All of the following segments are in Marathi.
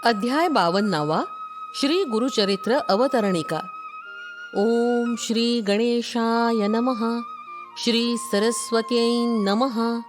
अध्याय 52 श्री गुरुचरित्र अवतरणिका. ओम श्री गणेशाय नमः. श्री सरस्वत्यै नमः.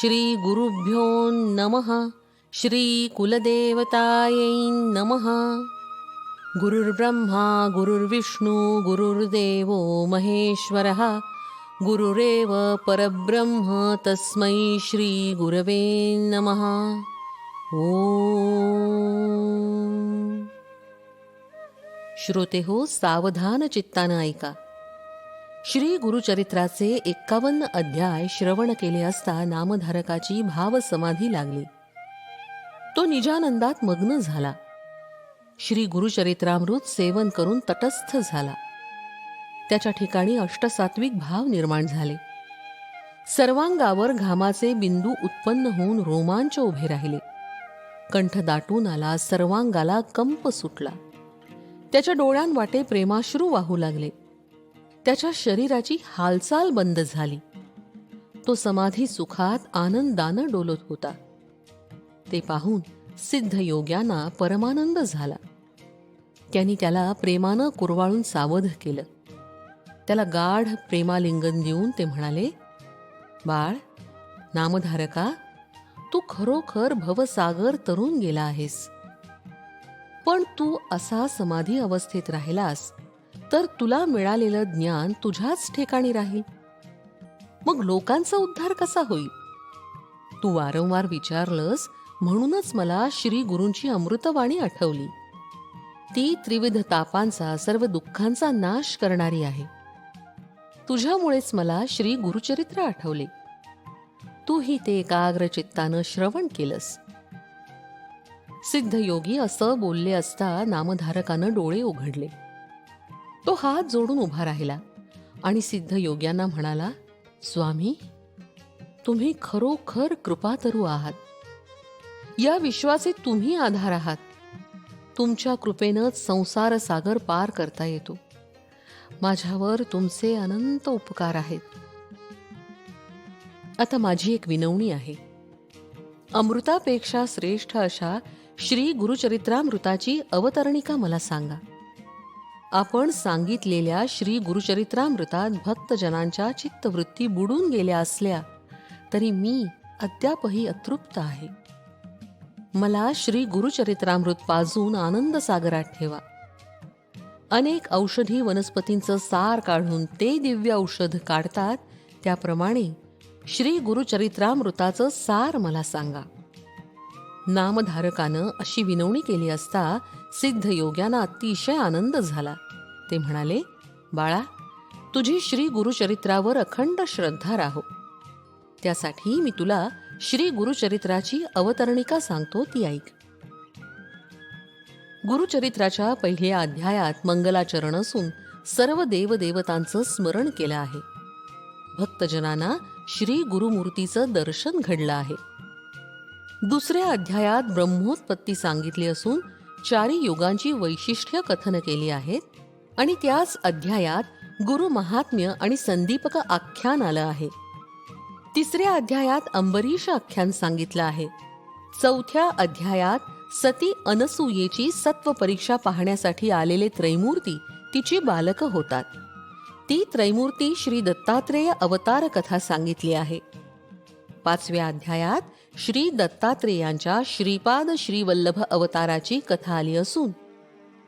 श्री गुरुभ्यो नमः. श्री कुलदेवतायै नमः. गुरुर्ब्रह्मा गुरुर्विष्णू गुरुर्देवो महेश्वरः. गुरुरेव परब्रह्म तस्मै श्री गुरवे नमः. ओम. श्रोते हो, सावधान चित्तानं ऐका. श्री गुरुचरित्राचे 51 अध्याय श्रवण केले असता नामधारकाची भावसमाधी लागली. तो निजानंदात मग्न झाला. श्री गुरुचरित्रामृत सेवन करून तटस्थ झाला. त्याच्या ठिकाणी अष्टसात्विक भाव निर्माण झाले. सर्वांगावर घामाचे बिंदू उत्पन्न होऊन रोमांच उभे राहिले. कंठ दाटून आला. सर्वांगाला कंप सुटला. त्याच्या डोळ्यांवाटे प्रेमाश्रू वाहू लागले. त्याच्या शरीराची हालचाल बंद झाली. तो समाधी सुखात आनंदानं डोलत होता. ते पाहून सिद्धयोग्यांना परमानंद झाला. त्यांनी त्याला प्रेमानं कुरवाळून सावध केलं. त्याला गाढ प्रेमालिंगन देऊन ते म्हणाले, बाळ, नामधारका, तू खरोखर भवसागर तरून गेला आहेस. पण तू असा समाधी अवस्थेत राहिलास तर तुला मिळालेलं ज्ञान तुझ्याच ठिकाणी राहील. मग लोकांचा उद्धार कसा होईल? तू वारंवार विचारलंस म्हणूनच मला श्री गुरूंची अमृतवाणी आठवली. ती त्रिविध तापांचा, सर्व दुःखांचा नाश करणारी आहे. तुझ्यामुळेच मला श्री गुरुचरित्र आठवले. तूही ते एकाग्र चित्तानं श्रवण केलंस. सिद्धयोगी असं बोलले असता नामधारकानं डोळे उघडले. तो हात जोडून उभा राहिला आणि सिद्धयोग्यांना म्हणाला, स्वामी, तुम्ही खरोखर कृपातरू आहात. या विश्वाचे तुम्ही आधार आहात. तुमच्या कृपेनंच संसार सागर पार करता येतो. माझ्यावर तुमचे अनंत उपकार आहेत. आता माझी एक विनवणी आहे. अमृतापेक्षा श्रेष्ठ अशा श्री गुरुचरित्रामृताची अवतरणिका मला सांगा. आपण सांगितलेल्या श्री गुरुचरित्रामृतात भक्तजनांच्या चित्तवृत्ती बुडून गेल्या असल्या तरी मी अद्यापही अतृप्त आहे. मला श्री गुरुचरित्रामृत पाजून आनंद सागरात ठेवा. अनेक औषधी वनस्पतींचं सार काढून ते दिव्य औषध काढतात, त्याप्रमाणे श्री गुरुचरित्रामृताचं सार मला सांगा. नामधारकानं अशी विनवणी केली असता सिद्धयोग्यांना अतिशय आनंद झाला. ते म्हणाले, बाळा, तुझी श्री गुरुचरित्रावर अखंड श्रद्धा राहो. त्यासाठी मी तुला श्री गुरुचरित्राची अवतरणिका सांगतो, ती ऐक. गुरुचरित्राच्या पहिल्या अध्यायात मंगलाचरण असून सर्व देवदेवतांचं स्मरण केलं आहे. भक्तजनांना श्री गुरुमूर्तीचं दर्शन घडलं आहे. दुसऱ्या अध्यायात ब्रह्मोत्पत्ती सांगितली असून 4 युगांची वैशिष्ट्य कथन केली आहेत आणि त्याच अध्यायात गुरु महात्म्य आणि संदीपक आख्यान आलं आहे. तिसऱ्या अध्यायात अंबरीश आख्यान सांगितलं आहे. चौथ्या अध्यायात सती अनसूयेची सत्व परीक्षा पाहण्यासाठी आलेले त्रैमूर्ती तिची बालक होतात. ती त्रैमूर्ती श्री दत्तात्रेय अवतार कथा सांगितली आहे. 5व्या अध्यायात श्री दत्तात्रेयांच्या श्रीपाद श्रीवल्लभ अवताराची कथा आली असून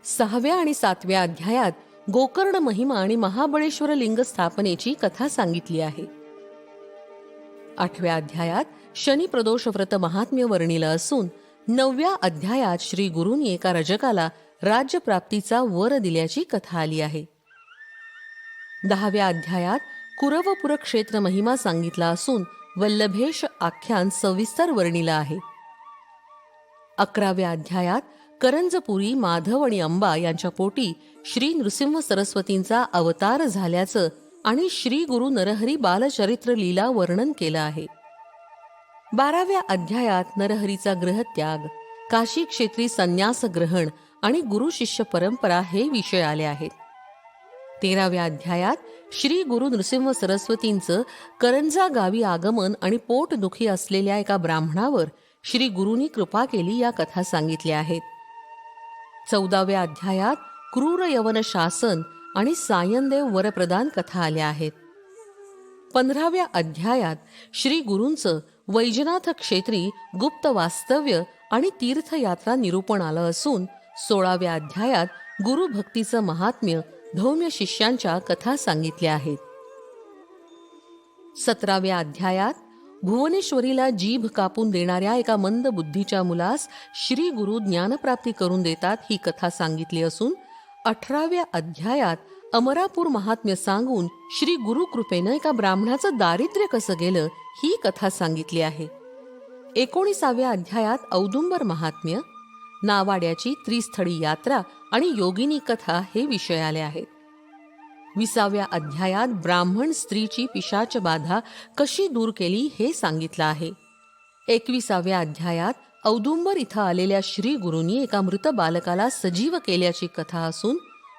6व्या आणि 7व्या अध्यायात गोकर्ण महिमा आणि महाबळेश्वर लिंग स्थापनेची कथा सांगितली आहे. 8व्या अध्यायात शनी प्रदोष व्रत महात्म्य वर्णिलं असून 9व्या अध्यायात श्री गुरूंनी एका रजकाला राज्यप्राप्तीचा वर दिल्याची कथा आली आहे. 10व्या अध्यायात कुरवपुर क्षेत्र महिमा सांगितला असून वल्लभेश आख्यान सविस्तर वर्णिलं आहे. 11व्या अध्यायात करंजपुरी माधव आणि अंबा यांच्या पोटी श्री नृसिंह सरस्वतींचा अवतार झाल्याचं आणि श्री गुरु नरहरी बालचरित्र लीला वर्णन केलं आहे. 12व्या अध्यायात नरहरीचा ग्रहत्याग, काशी क्षेत्री संन्यास ग्रहण आणि गुरु शिष्य परंपरा हे विषय आले आहेत. 13व्या अध्यायात श्री गुरु नृसिंह सरस्वतींचं करंजा गावी आगमन आणि पोटदुखी असलेल्या एका ब्राह्मणावर श्री गुरूंनी कृपा केली या कथा सांगितल्या आहेत. 14व्या अध्यायात क्रूर यवन शासन आणि सायनदेव वरप्रदान कथा आल्या आहेत. 15व्या अध्यायात श्री गुरूंचं वैजनाथ क्षेत्री गुप्त वास्तव्य आणि तीर्थयात्रा निरूपण आलं असून 16व्या अध्यायात गुरुभक्तीचं महात्म्य धौम्य शिष्यांच्या कथा सांगितल्या आहेत. 17व्या अध्यायात भुवनेश्वरीला जीभ कापून देणाऱ्या एका मंद बुद्धीच्या मुलास श्री गुरु ज्ञानप्राप्ती करून देतात ही कथा सांगितली असून 18व्या अध्यायात अमरापूर महात्म्य सांगून श्री गुरु कृपेनं एका ब्राह्मणाचं दारिद्र्य कसं गेलं ही कथा सांगितली आहे. 19व्या अध्यायात औदुंबर महात्म्य, नावाड्याची त्रिस्थळी यात्रा आणि योगिनी कथा हे विषय आले आहेत. 20व्या अध्यायात ब्राह्मण स्त्रीची पिशाच बाधा कशी दूर केली हे सांगितलं आहे. 21व्या अध्यायात औदुंबर इथं आलेल्या श्री गुरूंनी एका मृत बालकाला सजीव केल्याची कथा असून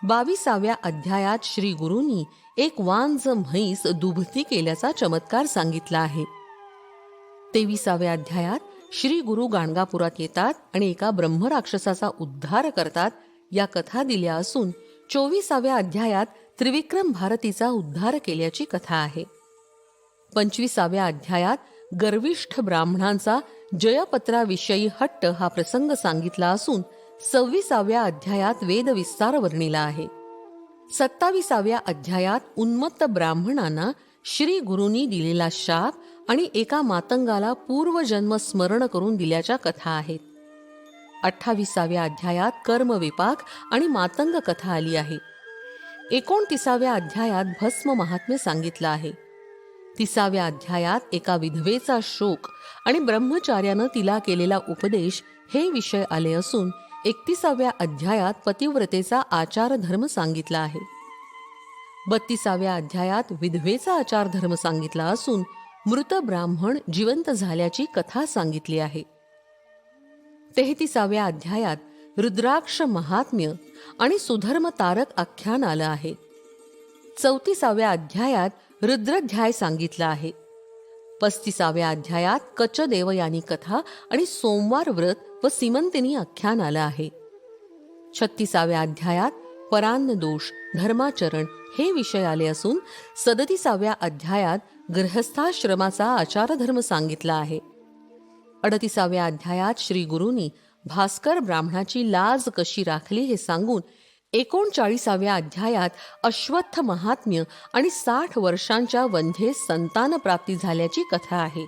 22व्या अध्यायात श्री गुरूंनी एक वांज म्हैस दुभती केल्याचा चमत्कार सांगितला आहे. 23व्या अध्यायात श्री गुरु गाणगापुरात येतात आणि एका ब्रह्मराक्षसाचा उद्धार करतात या कथा दिल्या असून 24व्या अध्यायात त्रिविक्रम भारतीचा उद्धार केल्याची कथा आहे. 25व्या अध्यायात गर्विष्ठ ब्राह्मणांचा जयपत्राविषयी हट्ट हा प्रसंग सांगितला असून 26व्या अध्यायात वेदविस्तार वर्णिला आहे. 27व्या अध्यायात उन्मत्त ब्राह्मणांना श्री गुरूंनी दिलेला शाप आणि एका मातंगाला पूर्वजन्म स्मरण करून दिल्याच्या कथा आहेत. 28व्या अध्यायात कर्मविपाक आणि मातंग कथा आली आहे. 29व्या अध्यायात भस्म महात्म्य सांगितलं आहे. 30व्या अध्यायात एका विधवेचा शोक आणि ब्रह्मचार्यानं तिला केलेला उपदेश हे विषय आले असून 31व्या अध्यायात पतिव्रतेचा आचार धर्म सांगितला आहे. 32व्या अध्यायात विधवेचा आचार धर्म सांगितला असून मृत ब्राह्मण जिवंत झाल्याची कथा सांगितली आहे. 33व्या अध्यायात रुद्राक्ष महात्म्य आणि सुधर्म तारक आख्यान आलं आहे. 34व्या अध्यायात रुद्रध्याय सांगितला आहे. 35व्या अध्यायात कच देवयानी कथा आणि सोमवार व्रत व सीमंतिनी आख्यान आलं आहे. 36व्या अध्यायात परान्न दोष, धर्माचरण हे विषय आले असून 37व्या अध्यायात गृहस्थाश्रमाचा आचारधर्म सांगितला आहे. 38व्या अध्यायात श्री गुरूंनी भास्कर ब्राह्मणाची लाज कशी राखली हे सांगून 39व्या अध्यायात अश्वत्थ महात्म्य आणि 60 वर्षांच्या वंध्येस संतान प्राप्ती झाल्याची कथा आहे.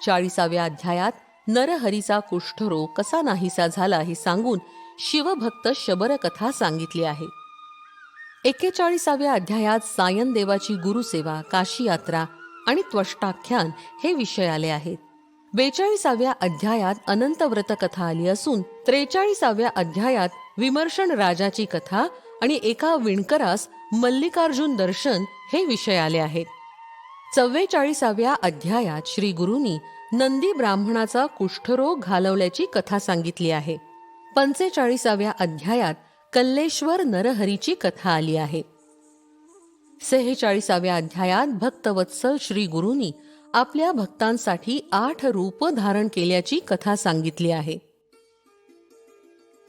40व्या अध्यायात नरहरीचा कुष्ठरोग कसा नाहीसा झाला हे सांगून शिवभक्त शबर कथा सांगितली आहे. 41व्या अध्यायात सायनदेवाची गुरुसेवा, काशी यात्रा आणि त्वष्टाख्यान हे विषय आले आहेत. 42व्या अध्यायात अनंत व्रत कथा आली असून 43व्या अध्यायात विमर्शन राजाची कथा आणि एका विणकरास मल्लिकार्जुन दर्शन हे विषय आले आहेत. 44व्या अध्यायात श्री गुरूंनी नंदी ब्राह्मणाचा कुष्ठरोग घालवल्याची कथा सांगितली आहे. 45व्या अध्यायात कल्लेश्वर नरहरीची कथा आली आहे. 46व्या अध्यायात भक्तवत्सल श्री गुरूंनी आपल्या भक्तांसाठी 8 रूप धारण केल्याची कथा सांगितली आहे.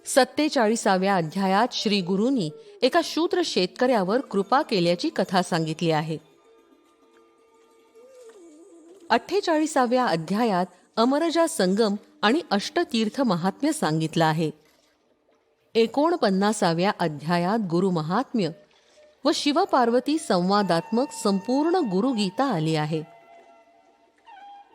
47व्या अध्यायात श्री गुरूंनी एका शूद्र शेतकऱ्यावर कृपा केल्याची कथा सांगितली आहे. 48व्या अध्यायात अमरजा संगम आणि अष्टतीर्थ महात्म्य सांगितलं आहे. 49व्या अध्यायात गुरु महात्म्य व शिवपार्वती संवादात्मक संपूर्ण गुरुगीता आली आहे.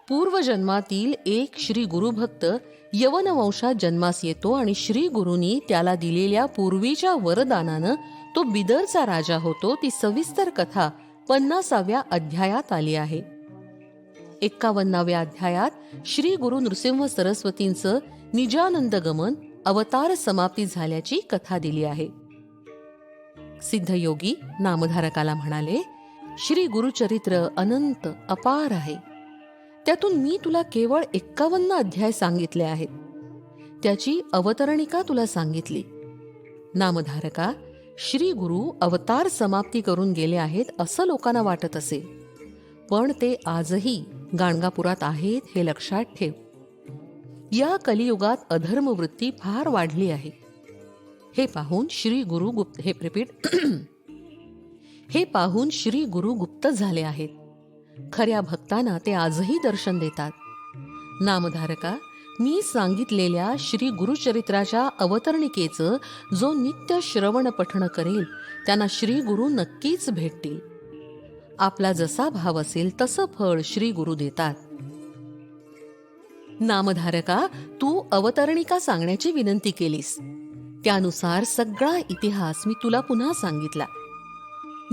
पूर्वजन्मातील एक श्री गुरुभक्त यवन वंशात जन्मास येतो आणि श्री गुरूंनी त्याला दिलेल्या पूर्वीच्या वरदानानं तो बिदरचा राजा होतो. ती सविस्तर कथा 50व्या अध्यायात आली आहे. 51व्या अध्यायात श्री गुरु नृसिंह सरस्वतींचं निजानंद गमन, अवतार समाप्ती झाल्याची कथा दिली आहे. सिद्धयोगी नामधारकाला म्हणाले, श्री गुरुचरित्र अनंत अपार आहे. त्यातून मी तुला केवळ 51 अध्याय सांगितले आहेत. त्याची अवतरणिका तुला सांगितली. नामधारका, श्री गुरु अवतार समाप्ती करून गेले आहेत असं लोकांना वाटत असेल, पण ते आजही गाणगापुरात आहेत हे लक्षात ठेव. या कलियुगात अधर्मवृत्ती फार वाढली आहे. हे पाहून श्री गुरु गुप्त हे रिपीट हे पाहून श्री गुरु गुप्त झाले आहेत. खऱ्या भक्तांना ते आजही दर्शन देतात. नामधारका, मी सांगितलेल्या श्री गुरुचरित्राच्या अवतरणिकेचं जो नित्य श्रवण पठण करेल त्यांना श्री गुरु नक्कीच भेटतील. आपला जसा भाव असेल तसं फळ श्री गुरु देतात. नामधारका, तू अवतरणिका सांगण्याची विनंती केलीस, त्यानुसार सगळा इतिहास मी तुला पुन्हा सांगितला.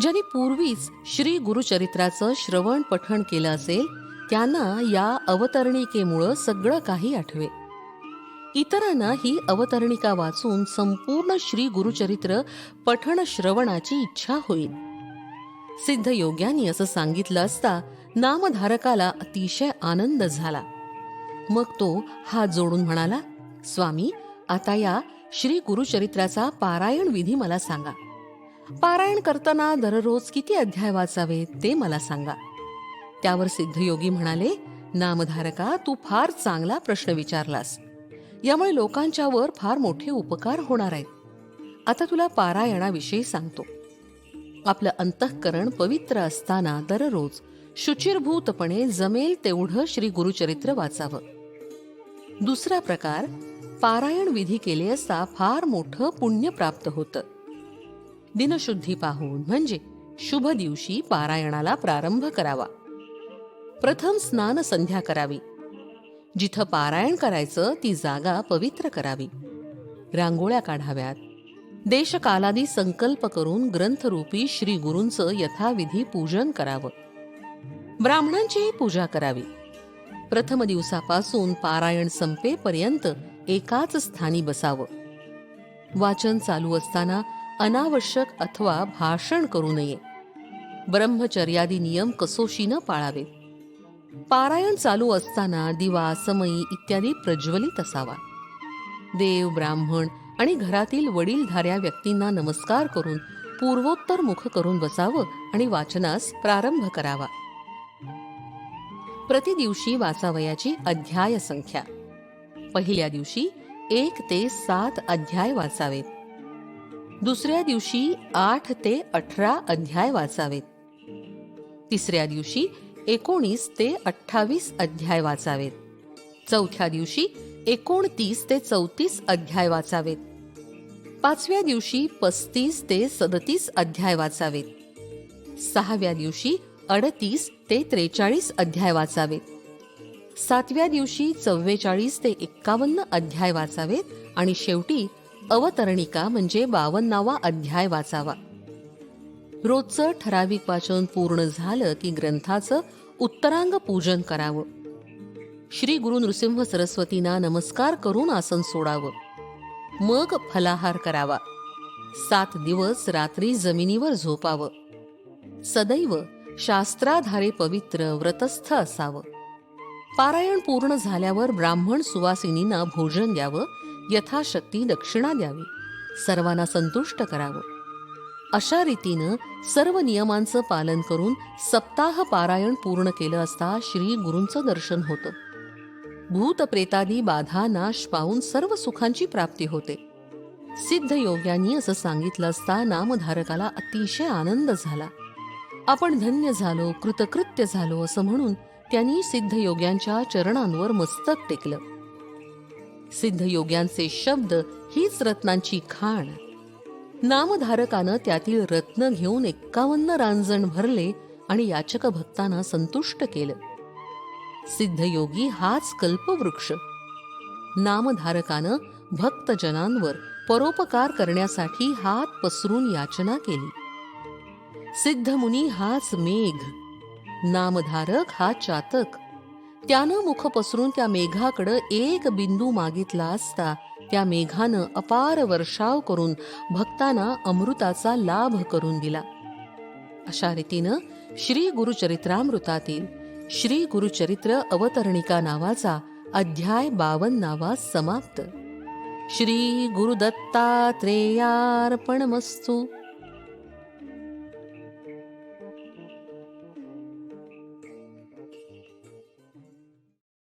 ज्यांनी पूर्वीच श्री गुरुचरित्राचं श्रवण पठण केलं असेल त्यांना या अवतरणिकेमुळं सगळं काही आठवे. इतरांना ही अवतरणिका वाचून संपूर्ण श्री गुरुचरित्र पठण श्रवणाची इच्छा होईल. सिद्धयोग्यांनी असं सांगितलं असता नामधारकाला अतिशय आनंद झाला. मग तो हात जोडून म्हणाला, स्वामी, आता या श्री गुरुचरित्राचा पारायण विधी मला सांगा. पारायण करताना दररोज किती अध्याय वाचावे ते मला सांगा. त्यावर सिद्धयोगी म्हणाले, नामधारका, तू फार चांगला प्रश्न विचारलास. यामुळे लोकांच्या वर फार मोठे उपकार होणार आहेत. आता तुला पारायणाविषयी सांगतो. आपलं अंतःकरण पवित्र असताना दररोज शुचिरभूतपणे जमेल तेवढं श्री गुरुचरित्र वाचावं. दुसरा प्रकार, पारायण विधी केले असता फार मोठं पुण्य प्राप्त होतं. दिनशुद्धी पाहून म्हणजे शुभ दिवशी पारायणाला प्रारंभ करावा. प्रथम स्नान संध्या करावी. जिथं पारायण करायचं ती जागा पवित्र करावी. रांगोळ्या काढाव्यात. देशकालादी संकल्प करून ग्रंथरूपी श्री गुरूंचं यथाविधी पूजन करावं. ब्राह्मणांचीही पूजा करावी. प्रथम दिवसापासून पारायण संपेपर्यंत एकाच स्थानी बसावं. वाचन चालू असताना अनावश्यक अथवा भाषण करू नये. ब्रह्मचर्यादी नियम कसोशीनं पाळावे. पारायण चालू असताना दिवा, समई इत्यादी प्रज्वलित असावा. देव, ब्राह्मण आणि घरातील वडीलधाऱ्या व्यक्तींना नमस्कार करून पूर्वोत्तर मुख करून बसावं आणि वाचनास प्रारंभ करावा. प्रतिदिवशी वाचावयाची अध्याय संख्या. पहिल्या दिवशी 1 ते 7 अध्याय वाचावेत. दुसऱ्या दिवशी 8 ते 18 अध्याय वाचावेत. तिसऱ्या दिवशी 19 ते 28 अध्याय वाचावेत. चौथ्या दिवशी 29 ते 34 अध्याय वाचावेत. पाचव्या दिवशी 35 ते 37 अध्याय वाचावेत. सहाव्या दिवशी 38 ते 43 अध्याय वाचावेत. सातव्या दिवशी 44 ते 51 अध्याय वाचावेत आणि शेवटी अवतरणिका म्हणजे 52वा अध्याय वाचावा. रोजचं ठराविक वाचन पूर्ण झालं की ग्रंथाचं उत्तरांग पूजन करावं. श्री गुरु नृसिंह सरस्वतींना नमस्कार करून आसन सोडावं. मग फलाहार करावा. 7 दिवस रात्री जमिनीवर झोपावं. सदैव शास्त्राधारे पवित्र व्रतस्थ असावं. पारायण पूर्ण झाल्यावर ब्राह्मण सुवासिनींना भोजन द्यावं. यथाशक्ती दक्षिणा द्यावी. सर्वांना संतुष्ट करावं. अशा रीतीनं सर्व नियमांचं पालन करून सप्ताह पारायण पूर्ण केलं असता श्री गुरूंचं दर्शन होतं. भूत प्रेतादी बाधा नाश पावून सर्व सुखांची प्राप्ती होते. सिद्धयोग्यांनी असं सांगितलं असता नामधारकाला अतिशय आनंद झाला. आपण धन्य झालो, कृतकृत्य झालो असं म्हणून त्यांनी सिद्धयोग्यांच्या चरणांवर मस्तक टेकलं. सिद्धयोग्यांचे शब्द हीच रत्नांची खाण. नामधारकानं त्यातील रत्न घेऊन 51 रांजण भरले आणि याचक भक्तांना संतुष्ट केलं. सिद्धयोगी हाच कल्पवृक्ष. नामधारकानं भक्तजनांवर परोपकार करण्यासाठी हात पसरून याचना केली. सिद्धमुनी हाच मेघ. नामधारक हा चातक. त्यानं मुख पसरून त्या मेघाकडं एक बिंदू मागितला असता त्या मेघानं अपार वर्षाव करून भक्तांना अमृताचा लाभ करून दिला. अशा रीतीनं श्री गुरुचरित्रामृतातील श्री गुरुचरित्र अवतरणिका नावाचा अध्याय 52वा समाप्त. श्री गुरुदत्तात्रेयार्पणमस्तु.